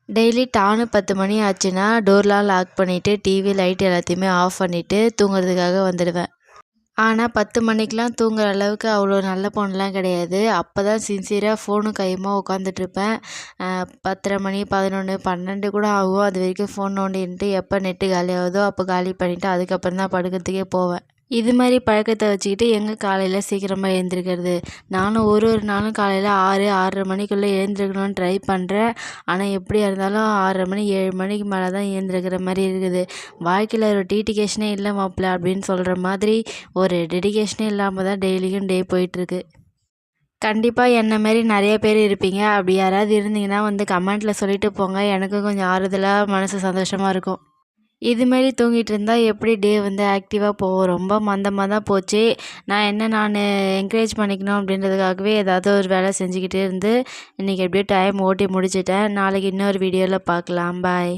Daily டானு 10 மணி ஆச்சுன்னா டோர்லாம் lock பண்ணிவிட்டு TV light எல்லாத்தையுமே ஆஃப் பண்ணிவிட்டு தூங்குறதுக்காக வந்துடுவேன். ஆனால் 10 மணிக்கெலாம் தூங்குற அளவுக்கு அவ்வளோ நல்ல பொண்ணுலாம் கிடையாது. அப்போ தான் சின்சியராக ஃபோனும் கையுமா உட்காந்துட்ருப்பேன். 10:30 மணி 11 12 கூட ஆகும். அது வரைக்கும் ஃபோன் நோண்டின்ட்டு எப்போ நெட்டு காலி ஆகுதோ அப்போ காலி பண்ணிவிட்டு அதுக்கப்புறம் தான் படுக்கிறதுக்கே போவேன். இது மாதிரி பழக்கத்தை வச்சுக்கிட்டு எங்கே காலையில் சீக்கிரமாக எழுந்திரிக்கிறது. நானும் ஒரு நாளும் காலையில் 6 6:30 மணிக்குள்ளே எழுந்திரிக்கணும்னு ட்ரை பண்ணுறேன். ஆனால் எப்படியா இருந்தாலும் 6:30 மணி 7 மணிக்கு மேலே தான் எழுந்திரிக்கிற மாதிரி இருக்குது. வாழ்க்கையில் ஒரு டீடிகேஷனே இல்லை மாப்பிள்ள அப்படின்னு சொல்கிற மாதிரி ஒரு டெடிகேஷனே இல்லாமல் தான் டெய்லியும் டே போயிட்டுருக்கு. கண்டிப்பாக என்ன மாரி நிறைய பேர் இருப்பீங்க. அப்படி யாராவது இருந்தீங்கன்னா வந்து கமெண்ட்டில் சொல்லிட்டு போங்க. எனக்கும் கொஞ்சம் ஆறுதலாக மனசு சந்தோஷமாக இருக்கும். இதுமாரி தூங்கிட்டு இருந்தால் எப்படி டே வந்து ஆக்டிவாக போகும். ரொம்ப மந்தமாக தான் போச்சு. நான் என்கரேஜ் பண்ணிக்கணும் அப்படின்றதுக்காகவே ஏதாவது ஒரு வேலை செஞ்சுக்கிட்டே இருந்து இன்றைக்கி எப்படியோ டைம் ஓட்டி முடிச்சிட்டேன். நாளைக்கு இன்னொரு வீடியோவில் பார்க்கலாம். பாய்.